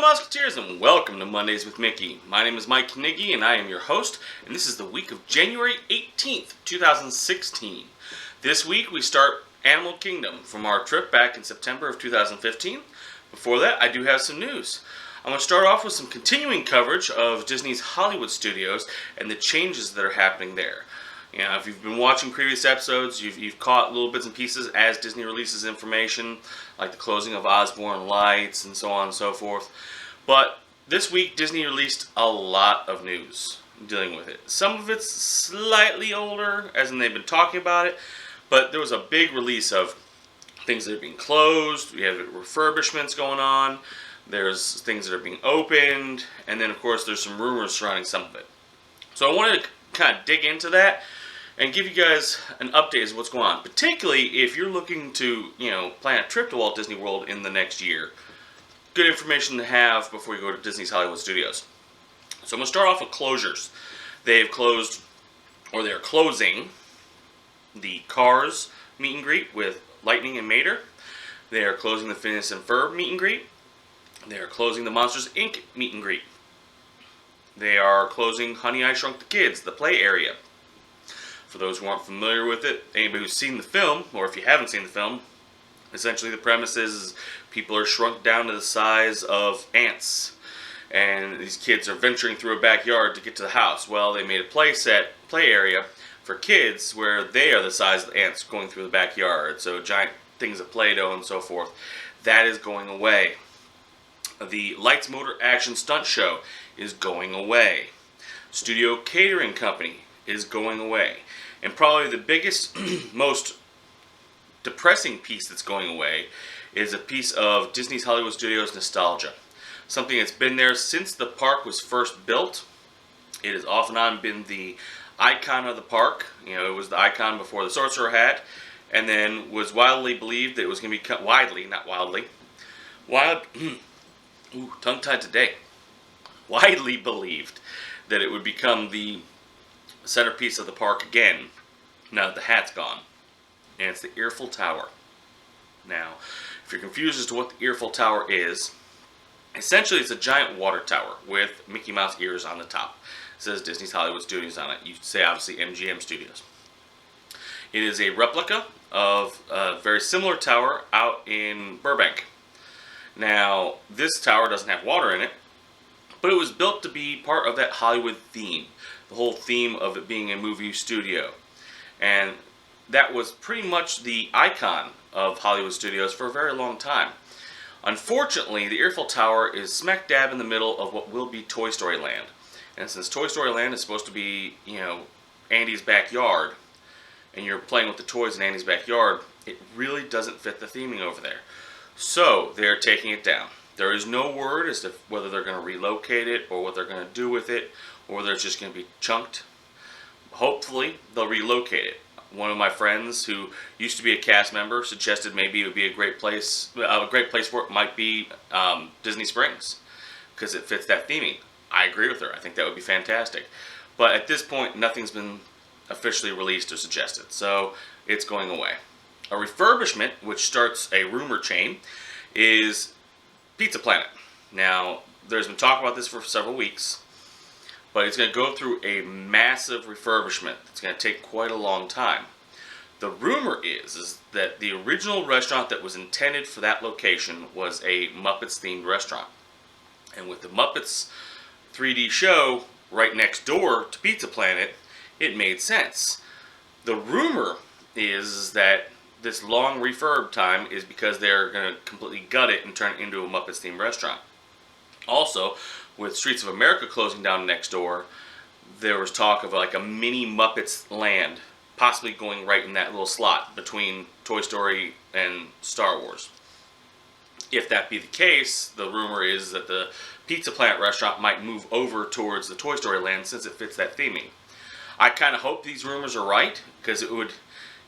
Musketeers, and welcome to Mondays with Mickey. My name is Mike Knigge, and I am your host, and this is the week of January 18th, 2016. This week we start Animal Kingdom from our trip back in September of 2015. Before that, I do have some news. I'm going to start off with some continuing coverage of Disney's Hollywood Studios and the changes that are happening there. You know, if you've been watching previous episodes, you've caught little bits and pieces as Disney releases information, like the closing of Osborne Lights and so on and so forth. But this week, Disney released a lot of news dealing with it. Some of it's slightly older, as in they've been talking about it, but there was a big release of things that are being closed. We have refurbishments going on. There's things that are being opened, and then of course there's some rumors surrounding some of it. So I wanted to kind of dig into that and give you guys an update as to what's going on, particularly if you're looking to, plan a trip to Walt Disney World in the next year. Good information to have before you go to Disney's Hollywood Studios. So I'm going to start off with closures. They've closed, or they're closing, the Cars meet and greet with Lightning and Mater. They are closing the Phineas and Ferb meet and greet. They are closing the Monsters, Inc. meet and greet. They are closing Honey, I Shrunk the Kids, the play area. For those who aren't familiar with it, anybody who's seen the film, or if you haven't seen the film, essentially the premise is people are shrunk down to the size of ants. And these kids are venturing through a backyard to get to the house. Well, they made a play area for kids where they are the size of the ants going through the backyard. So giant things of Play-Doh and so forth. That is going away. The Lights Motor Action Stunt Show is going away. Studio Catering Company is going away. And probably the biggest, most depressing piece that's going away is a piece of Disney's Hollywood Studios nostalgia. Something that's been there since the park was first built. It has off and on been the icon of the park. It was the icon before the Sorcerer Hat, and then was widely believed that it was going to be tongue-tied today. Widely believed that it would become the centerpiece of the park again, now that the hat's gone. And it's the Eiffel Tower. Now, if you're confused as to what the Eiffel Tower is, essentially it's a giant water tower with Mickey Mouse ears on the top. It says Disney's Hollywood Studios on it. You say obviously MGM Studios. It is a replica of a very similar tower out in Burbank. Now, this tower doesn't have water in it, but it was built to be part of that Hollywood theme. The whole theme of it being a movie studio. And that was pretty much the icon of Hollywood Studios for a very long time. Unfortunately, the Eiffel Tower is smack dab in the middle of what will be Toy Story Land. And since Toy Story Land is supposed to be, Andy's backyard, and you're playing with the toys in Andy's backyard, it really doesn't fit the theming over there. So, they're taking it down. There is no word as to whether they're going to relocate it or what they're going to do with it, or whether it's just going to be chunked. Hopefully, they'll relocate it. One of my friends who used to be a cast member suggested maybe it would be a great place for it might be Disney Springs, because it fits that theming. I agree with her. I think that would be fantastic. But at this point, nothing's been officially released or suggested, so it's going away. A refurbishment, which starts a rumor chain, is Pizza Planet. Now, there's been talk about this for several weeks, but it's going to go through a massive refurbishment. It's going to take quite a long time. The rumor is that the original restaurant that was intended for that location was a Muppets-themed restaurant. And with the Muppets 3D show right next door to Pizza Planet, it made sense. The rumor is that this long refurb time is because they're going to completely gut it and turn it into a Muppets-themed restaurant. Also, with Streets of America closing down next door, there was talk of like a mini Muppets land possibly going right in that little slot between Toy Story and Star Wars. If that be the case, the rumor is that the Pizza Planet restaurant might move over towards the Toy Story land since it fits that theming. I kind of hope these rumors are right, because it would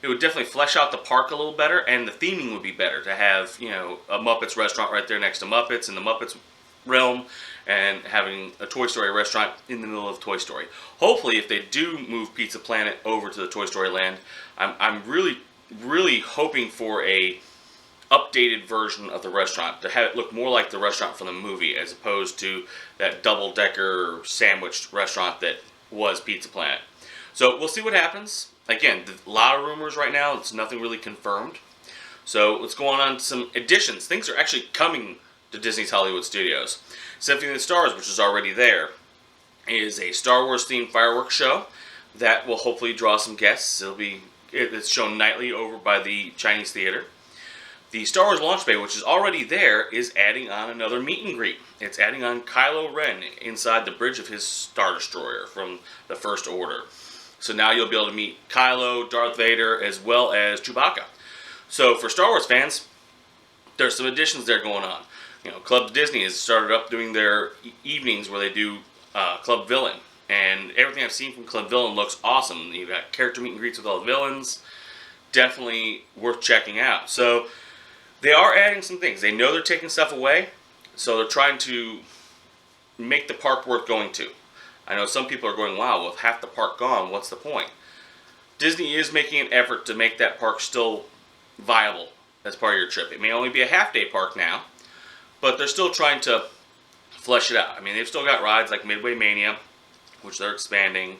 definitely flesh out the park a little better, and the theming would be better to have, a Muppets restaurant right there next to Muppets in the Muppets realm, and having a Toy Story restaurant in the middle of Toy Story. Hopefully, if they do move Pizza Planet over to the Toy Story land, I'm really, really hoping for a updated version of the restaurant to have it look more like the restaurant from the movie as opposed to that double-decker sandwich restaurant that was Pizza Planet. So we'll see what happens. Again, a lot of rumors right now. It's nothing really confirmed. So let's go on to some additions. Things are actually coming to Disney's Hollywood Studios. Symphony of the Stars, which is already there, is a Star Wars themed fireworks show that will hopefully draw some guests. It's shown nightly over by the Chinese Theater. The Star Wars Launch Bay, which is already there, is adding on another meet and greet. It's adding on Kylo Ren inside the bridge of his Star Destroyer from the First Order. So now you'll be able to meet Kylo, Darth Vader, as well as Chewbacca. So for Star Wars fans, there's some additions there going on. Club Disney has started up doing their evenings where they do Club Villain. And everything I've seen from Club Villain looks awesome. You've got character meet and greets with all the villains. Definitely worth checking out. So they are adding some things. They know they're taking stuff away, so they're trying to make the park worth going to. I know some people are going, wow, with half the park gone, what's the point? Disney is making an effort to make that park still viable as part of your trip. It may only be a half-day park now, but they're still trying to flesh it out. I mean, they've still got rides like Midway Mania, which they're expanding.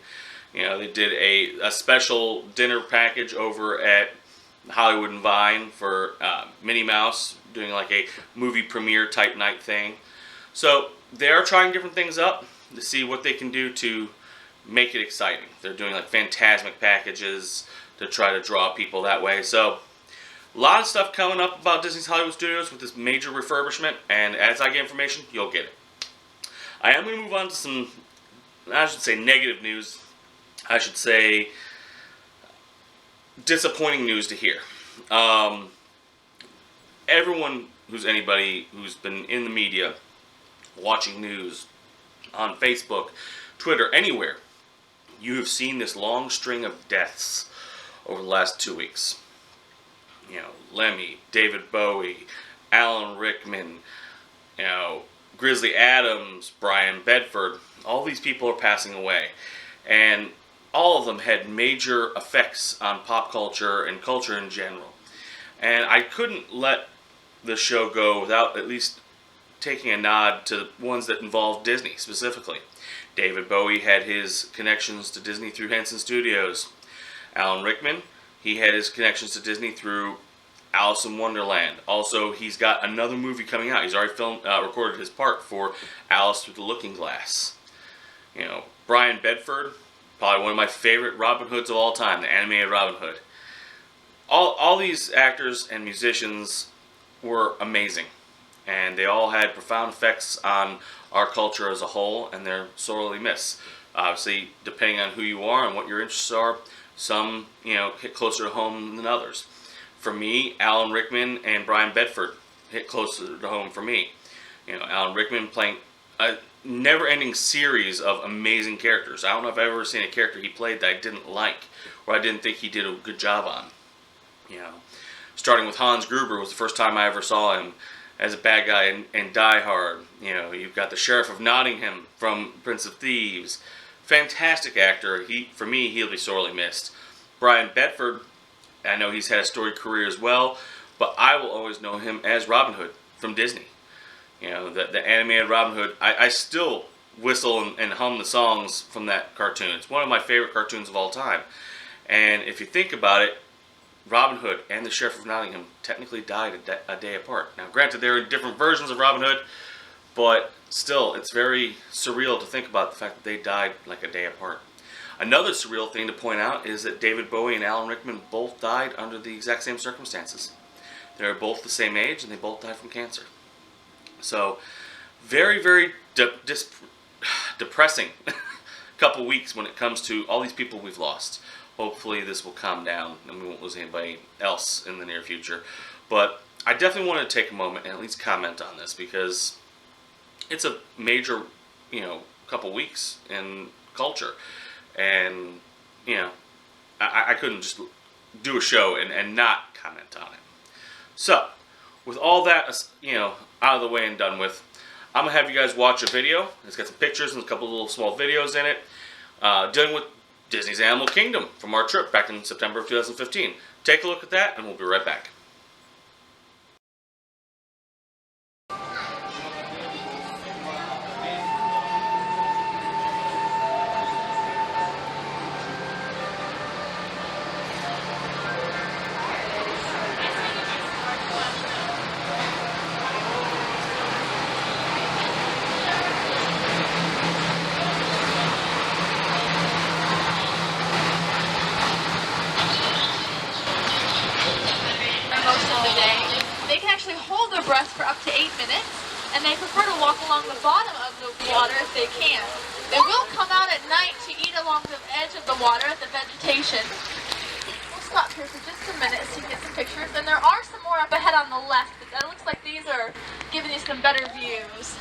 They did a special dinner package over at Hollywood and Vine for Minnie Mouse, doing like a movie premiere type night thing. So they are trying different things up to see what they can do to make it exciting. They're doing like Phantasmic packages to try to draw people that way. So a lot of stuff coming up about Disney's Hollywood Studios with this major refurbishment, and as I get information, you'll get it. I am going to move on to some, I should say negative news, I should say disappointing news to hear. Everyone anybody who's been in the media, watching news, on Facebook, Twitter, anywhere, you have seen this long string of deaths over the last 2 weeks. Lemmy, David Bowie, Alan Rickman, Grizzly Adams, Brian Bedford, all these people are passing away. And all of them had major effects on pop culture and culture in general. And I couldn't let the show go without at least taking a nod to the ones that involved Disney specifically. David Bowie had his connections to Disney through Henson Studios. Alan Rickman, he had his connections to Disney through Alice in Wonderland. Also, he's got another movie coming out. He's already recorded his part for Alice Through the Looking Glass. Brian Bedford, probably one of my favorite Robin Hoods of all time, the animated Robin Hood. All these actors and musicians were amazing. And they all had profound effects on our culture as a whole, and they're sorely missed. Obviously, depending on who you are and what your interests are, some hit closer to home than others. For me, Alan Rickman and Brian Bedford hit closer to home for me. Alan Rickman playing a never-ending series of amazing characters. I don't know if I've ever seen a character he played that I didn't like, or I didn't think he did a good job on. Starting with Hans Gruber was the first time I ever saw him as a bad guy in Die Hard. You've got the Sheriff of Nottingham from Prince of Thieves. Fantastic actor. For me, he'll be sorely missed. Brian Bedford, I know he's had a storied career as well, but I will always know him as Robin Hood from Disney. The animated Robin Hood. I still whistle and hum the songs from that cartoon. It's one of my favorite cartoons of all time. And if you think about it, Robin Hood and the Sheriff of Nottingham technically died a day apart. Now, granted, there are different versions of Robin Hood, but still, it's very surreal to think about the fact that they died like a day apart. Another surreal thing to point out is that David Bowie and Alan Rickman both died under the exact same circumstances. They're both the same age, and they both died from cancer. So, very, very depressing couple weeks when it comes to all these people we've lost. Hopefully this will calm down and we won't lose anybody else in the near future. But I definitely want to take a moment and at least comment on this because it's a major, couple weeks in culture. And, I couldn't just do a show and not comment on it. So, with all that, out of the way and done with, I'm going to have you guys watch a video. It's got some pictures and a couple of little small videos in it dealing with Disney's Animal Kingdom from our trip back in September of 2015. Take a look at that, and we'll be right back. abreast for up to 8 minutes, and they prefer to walk along the bottom of the water if they can. They will come out at night to eat along the edge of the water, the vegetation. We'll stop here for just a minute so you can get some pictures. And there are some more up ahead on the left, but it looks like these are giving you some better views.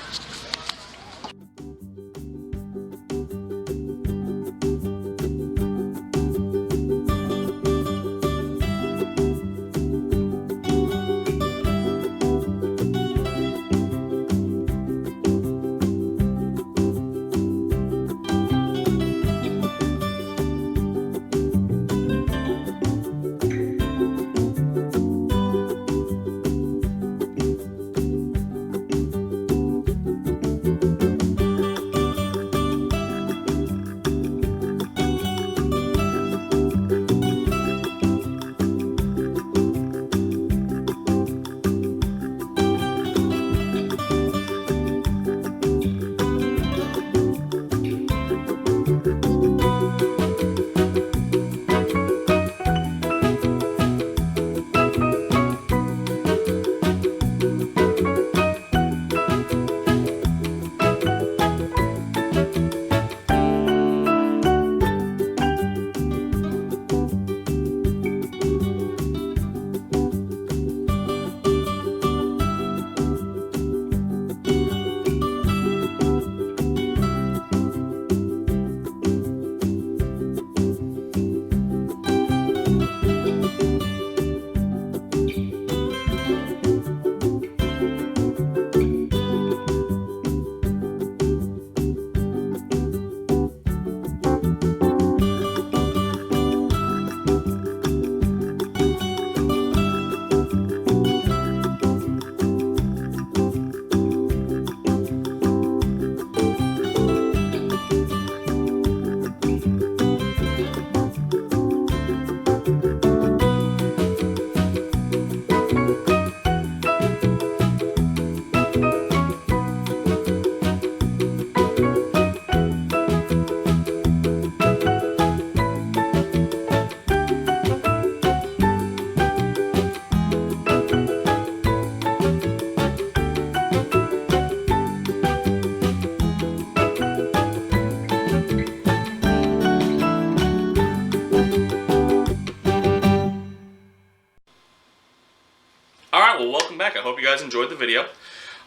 Alright, well, welcome back. I hope you guys enjoyed the video.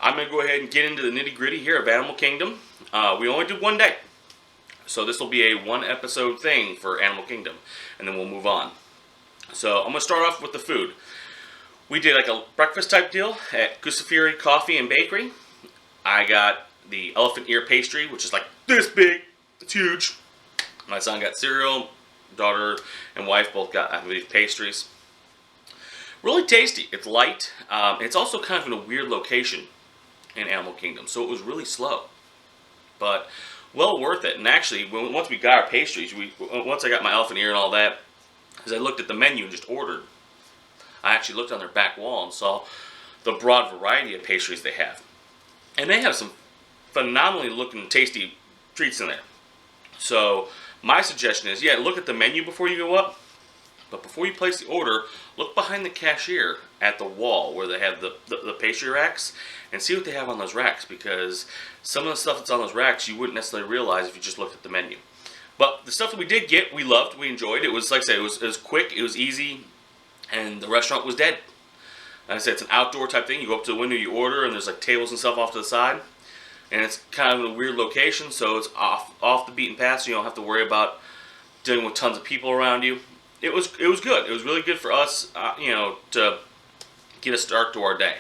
I'm going to go ahead and get into the nitty-gritty here of Animal Kingdom. We only did one day, so this will be a one-episode thing for Animal Kingdom, and then we'll move on. So I'm going to start off with the food. We did like a breakfast type deal at Kusafiri Coffee and Bakery. I got the elephant ear pastry, which is like this big. It's huge. My son got cereal. Daughter and wife both got, I believe, pastries. Really tasty. It's light. It's also kind of in a weird location in Animal Kingdom, so it was really slow, but well worth it. And actually, once we got our pastries, once I got my elephant ear and all that, as I looked at the menu and just ordered, I actually looked on their back wall and saw the broad variety of pastries they have, and they have some phenomenally looking, tasty treats in there. So my suggestion is, yeah, look at the menu before you go up. But before you place the order, look behind the cashier at the wall where they have the pastry racks and see what they have on those racks, because some of the stuff that's on those racks you wouldn't necessarily realize if you just looked at the menu. But the stuff that we did get, we loved, we enjoyed. It was, like I said, it was quick, it was easy, and the restaurant was dead. Like I said, it's an outdoor type thing. You go up to the window, you order, and there's like tables and stuff off to the side. And it's kind of in a weird location, so it's off the beaten path, so you don't have to worry about dealing with tons of people around you. It was good. It was really good for us, to get a start to our day.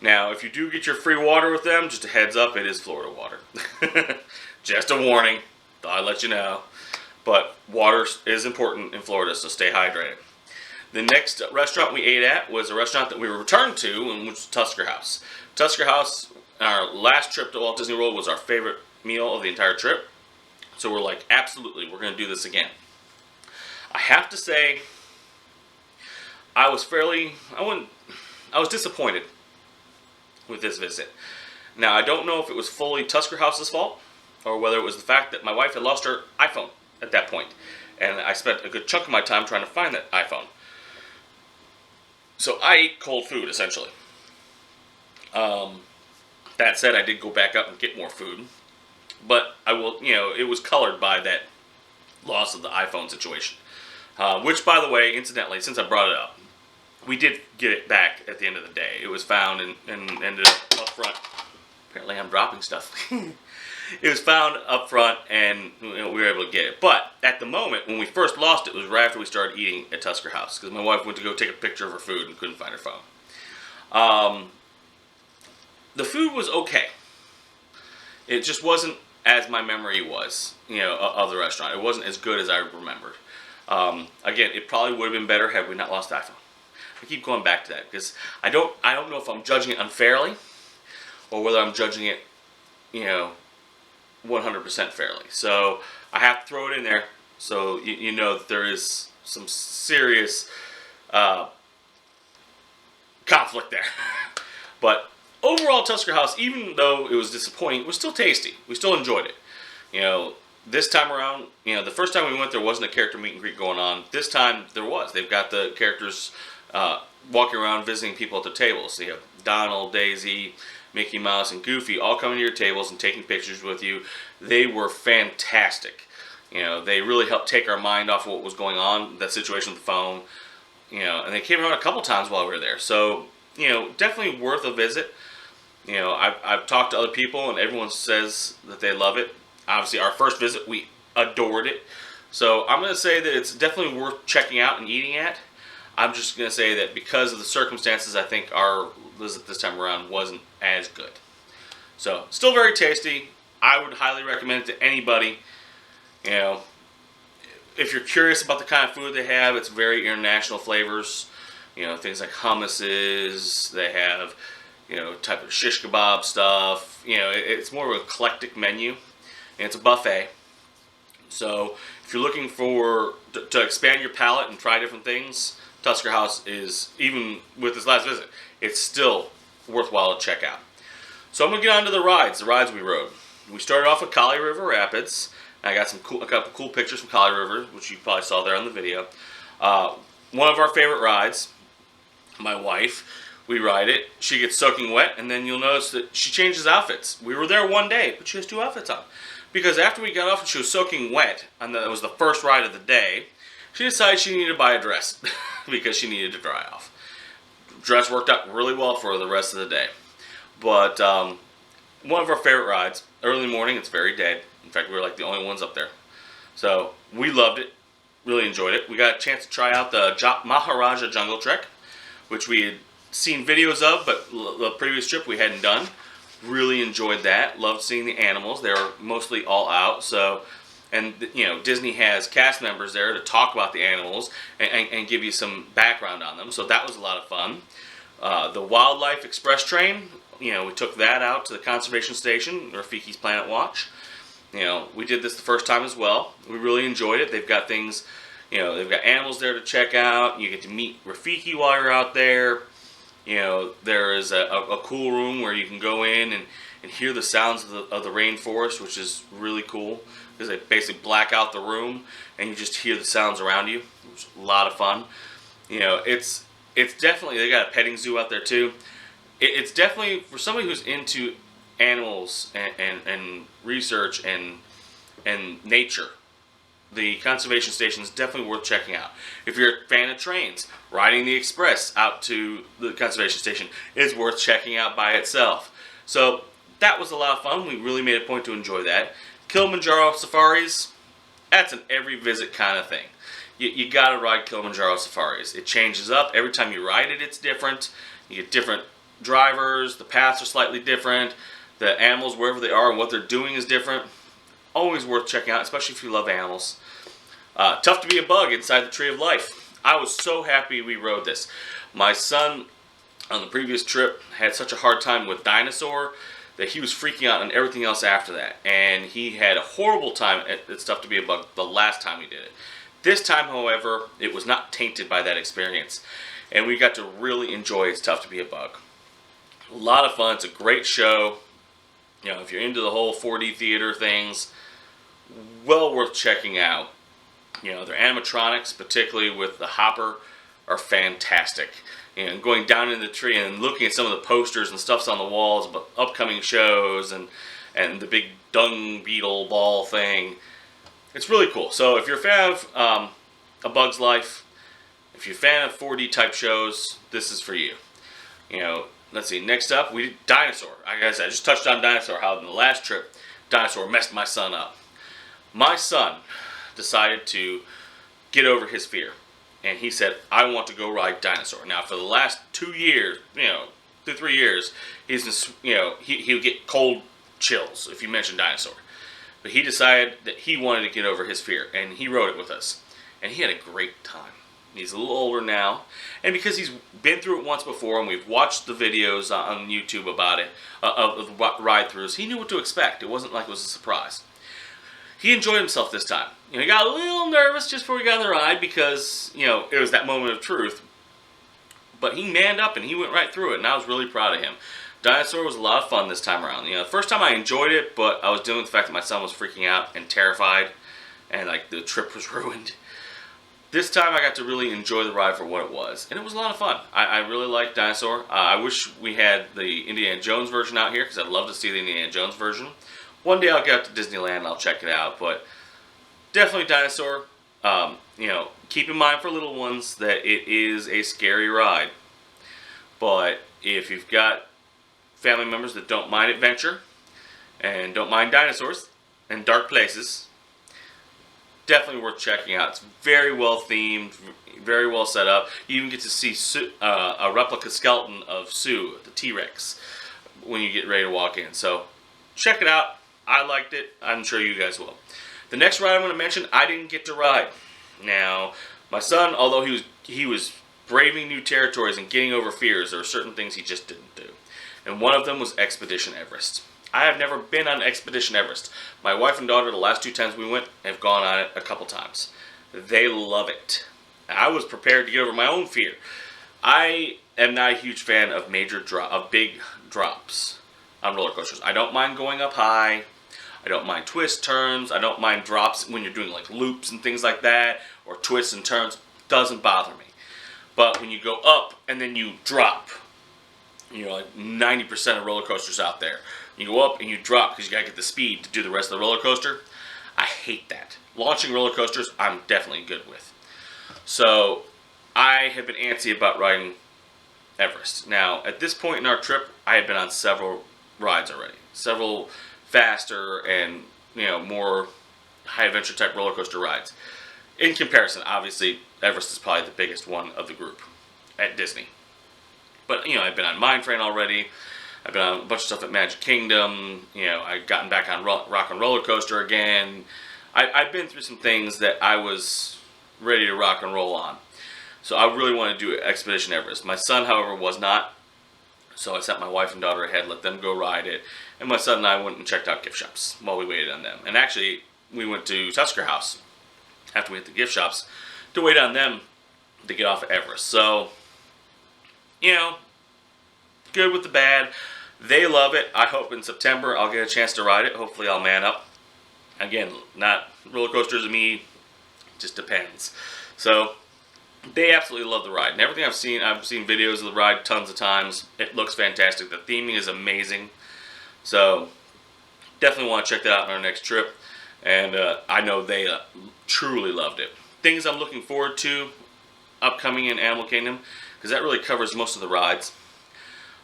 Now, if you do get your free water with them, just a heads up, it is Florida water. Just a warning. Thought I'd let you know. But water is important in Florida, so stay hydrated. The next restaurant we ate at was a restaurant that we returned to, which was Tusker House. Tusker House, our last trip to Walt Disney World, was our favorite meal of the entire trip. So we're like, absolutely, we're going to do this again. I have to say, I was disappointed with this visit. Now, I don't know if it was fully Tusker House's fault, or whether it was the fact that my wife had lost her iPhone at that point, and I spent a good chunk of my time trying to find that iPhone. So I ate cold food, essentially. That said, I did go back up and get more food, but I will, it was colored by that loss of the iPhone situation. Which, by the way, incidentally, since I brought it up, we did get it back at the end of the day. It was found and ended up front. Apparently, I'm dropping stuff. It was found up front, and we were able to get it. But at the moment, when we first lost it, was right after we started eating at Tusker House, because my wife went to go take a picture of her food and couldn't find her phone. The food was okay. It just wasn't as my memory was, of the restaurant. It wasn't as good as I remembered. Again, it probably would have been better had we not lost the iPhone. I keep going back to that because I don't know if I'm judging it unfairly or whether I'm judging it, 100% fairly. So I have to throw it in there so you know that there is some serious conflict there. But overall, Tusker House, even though it was disappointing, it was still tasty. We still enjoyed it. This time around, the first time we went, there wasn't a character meet and greet going on. This time, there was. They've got the characters walking around visiting people at their tables. So you have Donald, Daisy, Mickey Mouse, and Goofy all coming to your tables and taking pictures with you. They were fantastic. They really helped take our mind off of what was going on, that situation with the phone. And they came around a couple times while we were there. So, definitely worth a visit. I've talked to other people, and everyone says that they love it. Obviously, our first visit, we adored it. So I'm going to say that it's definitely worth checking out and eating at. I'm just going to say that because of the circumstances, I think our visit this time around wasn't as good. So, still very tasty. I would highly recommend it to anybody. If you're curious about the kind of food they have, it's very international flavors. Things like hummuses. They have, type of shish kebab stuff. It's more of an eclectic menu. And it's a buffet. So, if you're looking to expand your palate and try different things, Tusker House is, even with this last visit, it's still worthwhile to check out. So I'm going to get on to the rides we rode. We started off with Kali River Rapids. I got a couple cool pictures from Kali River, which you probably saw there on the video. One of our favorite rides, my wife, we ride it. She gets soaking wet, and then you'll notice that she changes outfits. We were there one day, but she has two outfits on. Because after we got off and she was soaking wet, and that was the first ride of the day, she decided she needed to buy a dress because she needed to dry off. Dress worked out really well for her the rest of the day. But one of our favorite rides, early in the morning, it's very dead. In fact, we were like the only ones up there. So we loved it, really enjoyed it. We got a chance to try out the Maharaja Jungle Trek, which we had seen videos of, but the previous trip we hadn't done. Really enjoyed that. Loved seeing the animals. They were mostly all out. So, and Disney has cast members there to talk about the animals and give you some background on them. So that was a lot of fun. The Wildlife Express train, we took that out to the conservation station, Rafiki's Planet Watch. We did this the first time as well. We really enjoyed it. They've got things, they've got animals there to check out. You get to meet Rafiki while you're out there. There is a cool room where you can go in and hear the sounds of the rainforest, which is really cool because they basically black out the room and you just hear the sounds around you. It's a lot of fun. It's definitely, they got a petting zoo out there too. It's definitely for somebody who's into animals and research and nature. The conservation station is definitely worth checking out. If you're a fan of trains, riding the express out to the conservation station is worth checking out by itself. So that was a lot of fun. We really made a point to enjoy that. Kilimanjaro safaris, that's an every visit kind of thing. You gotta ride Kilimanjaro safaris. It changes up. Every time you ride it, it's different. You get different drivers. The paths are slightly different. The animals, wherever they are and what they're doing is different. Always worth checking out, especially if you love animals. Tough to be a bug inside the Tree of Life. I was so happy we rode this. My son, on the previous trip, had such a hard time with Dinosaur that he was freaking out on everything else after that. And he had a horrible time at It's Tough to Be a Bug the last time we did it. This time, however, it was not tainted by that experience. And we got to really enjoy It's Tough to Be a Bug. A lot of fun. It's a great show. If you're into the whole 4D theater things, well worth checking out. Their animatronics, particularly with the Hopper, are fantastic. and going down in the tree and looking at some of the posters and stuffs on the walls about upcoming shows and the big dung beetle ball thing. It's really cool. So if you're a fan of A Bug's Life, if you're a fan of 4D type shows, this is for you. You know, let's see. Next up, we did Dinosaur. I guess I just touched on Dinosaur. How in the last trip, Dinosaur messed my son up. My son decided to get over his fear, and he said, "I want to go ride Dinosaur." Now, for the last 2 years, 3 years, he's been, he would get cold chills if you mention Dinosaur. But he decided that he wanted to get over his fear, and he rode it with us, and he had a great time. He's a little older now, and because he's been through it once before, and we've watched the videos on YouTube about it, of the ride-throughs, he knew what to expect. It wasn't like it was a surprise. He enjoyed himself this time. He got a little nervous just before we got on the ride because, it was that moment of truth. But he manned up and he went right through it, and I was really proud of him. Dinosaur was a lot of fun this time around. The first time I enjoyed it, but I was dealing with the fact that my son was freaking out and terrified, and the trip was ruined. This time I got to really enjoy the ride for what it was, and it was a lot of fun. I really liked Dinosaur. I wish we had the Indiana Jones version out here because I'd love to see the Indiana Jones version. One day I'll get out to Disneyland and I'll check it out, but definitely Dinosaur. Keep in mind for little ones that it is a scary ride. But if you've got family members that don't mind adventure and don't mind dinosaurs and dark places, definitely worth checking out. It's very well themed, very well set up. You even get to see a replica skeleton of Sue, the T-Rex, when you get ready to walk in. So check it out. I liked it. I'm sure you guys will. The next ride I'm going to mention, I didn't get to ride. Now, my son, although he was braving new territories and getting over fears, there were certain things he just didn't do. And one of them was Expedition Everest. I have never been on Expedition Everest. My wife and daughter, the last 2 times we went, have gone on it a couple times. They love it. I was prepared to get over my own fear. I am not a huge fan of big drops on roller coasters. I don't mind going up high. I don't mind twist turns. I don't mind drops when you're doing like loops and things like that, or twists and turns. Doesn't bother me. But when you go up and then you drop, like 90% of roller coasters out there, you go up and you drop because you gotta get the speed to do the rest of the roller coaster. I hate that. Launching roller coasters, I'm definitely good with. So I have been antsy about riding Everest. Now, at this point in our trip, I had been on several rides already. Several faster and more high adventure type roller coaster rides. In comparison, obviously, Everest is probably the biggest one of the group at Disney. But I've been on Mine Train already. I've been on a bunch of stuff at Magic Kingdom. I've gotten back on Rock and Roller Coaster again. I've been through some things that I was ready to rock and roll on. So I really want to do Expedition Everest. My son, however, was not. So I sent my wife and daughter ahead, let them go ride it. And my son and I went and checked out gift shops while we waited on them. And actually, we went to Tusker House after we hit the gift shops to wait on them to get off of Everest. So, good with the bad. They love it. I hope in September I'll get a chance to ride it. Hopefully I'll man up. Again, not roller coasters to me. Just depends. So, they absolutely love the ride. And everything I've seen videos of the ride tons of times. It looks fantastic. The theming is amazing. So, definitely want to check that out on our next trip. And I know they truly loved it. Things I'm looking forward to upcoming in Animal Kingdom, because that really covers most of the rides.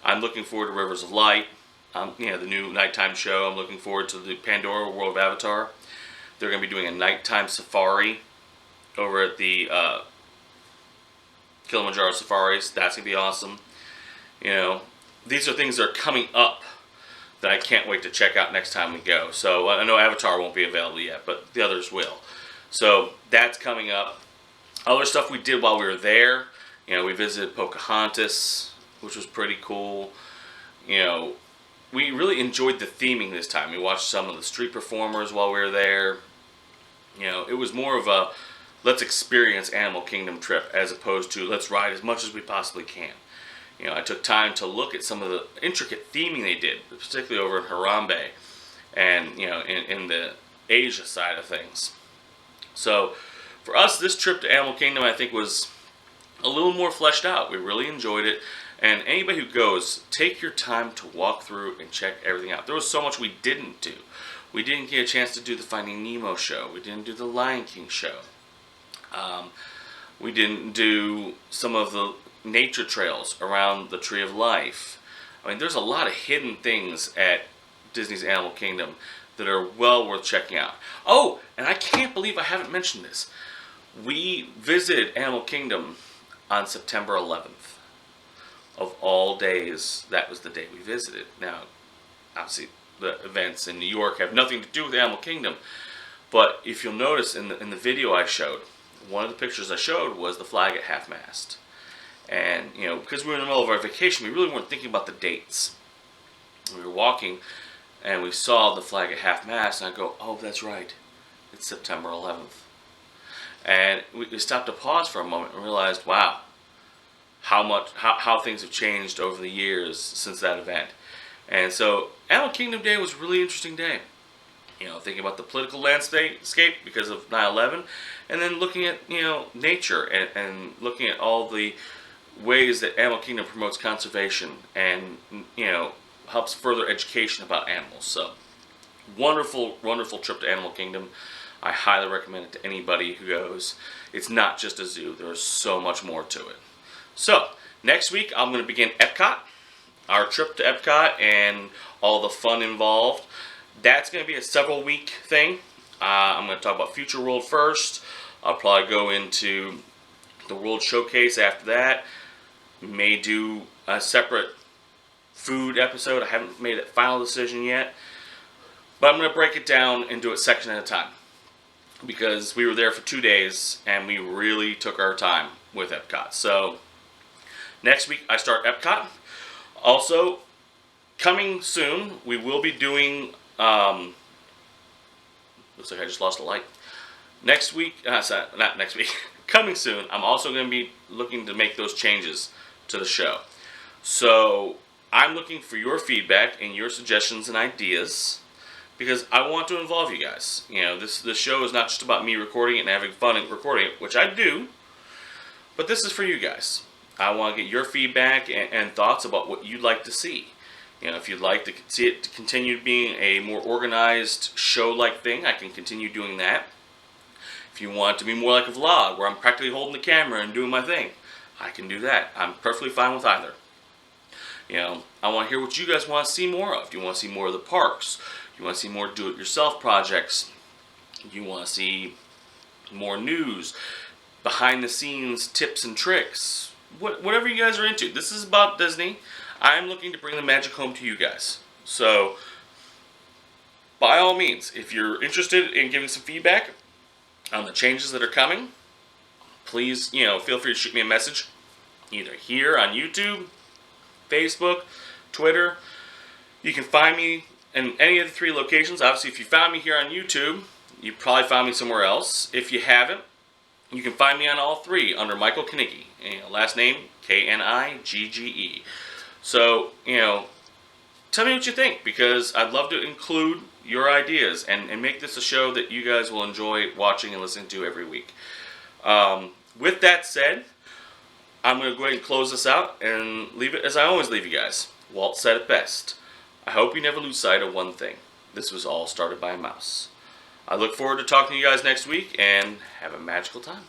I'm looking forward to Rivers of Light, the new nighttime show. I'm looking forward to the Pandora World of Avatar. They're going to be doing a nighttime safari over at the Kilimanjaro Safaris. That's going to be awesome. These are things that are coming up that I can't wait to check out next time we go. So I know Avatar won't be available yet, but the others will. So that's coming up. Other stuff we did while we were there, we visited Pocahontas, which was pretty cool. We really enjoyed the theming this time. We watched some of the street performers while we were there. It was more of a let's experience Animal Kingdom trip as opposed to let's ride as much as we possibly can. I took time to look at some of the intricate theming they did, particularly over in Harambe and, in the Asia side of things. So, for us, this trip to Animal Kingdom, I think, was a little more fleshed out. We really enjoyed it. And anybody who goes, take your time to walk through and check everything out. There was so much we didn't do. We didn't get a chance to do the Finding Nemo show. We didn't do the Lion King show. We didn't do some of the nature trails around the Tree of Life. I mean, there's a lot of hidden things at Disney's Animal Kingdom that are well worth checking out. Oh, and I can't believe I haven't mentioned this. We visited Animal Kingdom on September 11th. Of all days, that was the day we visited. Now, obviously, the events in New York have nothing to do with Animal Kingdom, but if you'll notice in the video I showed, one of the pictures I showed was the flag at half-mast. And, you know, because we were in the middle of our vacation, we really weren't thinking about the dates. We were walking, and we saw the flag at half-mast, and I go, oh, that's right, it's September 11th. And we stopped to pause for a moment and realized, wow, how things have changed over the years since that event. And so Animal Kingdom Day was a really interesting day. You know, thinking about the political landscape because of 9/11, and then looking at, you know, nature and looking at all the ways that Animal Kingdom promotes conservation and, you know, helps further education about animals. So wonderful, wonderful trip to Animal Kingdom. I highly recommend it to anybody who goes. It's not just a zoo. There's so much more to it. So, next week I'm going to begin Epcot, our trip to Epcot and all the fun involved. That's going to be a several week thing. I'm going to talk about Future World first. I'll probably go into the World Showcase after that. May do a separate food episode. I haven't made a final decision yet. But I'm going to break it down and do it section at a time. Because we were there for 2 days and we really took our time with Epcot. So, next week I start Epcot. Also, coming soon, we will be doing, looks like I just lost a light. Next week, not next week, coming soon, I'm also going to be looking to make those changes to the show. So, I'm looking for your feedback and your suggestions and ideas, because I want to involve you guys. You know, this show is not just about me recording it and having fun and recording it, which I do, but this is for you guys. I want to get your feedback and thoughts about what you'd like to see. You know, if you'd like to see it continue being a more organized show-like thing, I can continue doing that. If you want it to be more like a vlog, where I'm practically holding the camera and doing my thing, I can do that. I'm perfectly fine with either. You know, I want to hear what you guys want to see more of. Do you want to see more of the parks? You want to see more do-it-yourself projects? You want to see more news, behind-the-scenes tips and tricks? Whatever you guys are into. This is about Disney. I'm looking to bring the magic home to you guys. So, by all means, if you're interested in giving some feedback on the changes that are coming, please, you know, feel free to shoot me a message, either here on YouTube, Facebook, Twitter. You can find me in any of the 3 locations. Obviously, if you found me here on YouTube, you probably found me somewhere else. If you haven't, you can find me on all 3 under Michael Knigge. You know, last name Knigge. So, you know, tell me what you think, because I'd love to include your ideas and make this a show that you guys will enjoy watching and listening to every week. With that said, I'm going to go ahead and close this out and leave it as I always leave you guys. Walt said it best. I hope you never lose sight of one thing. This was all started by a mouse. I look forward to talking to you guys next week, and have a magical time.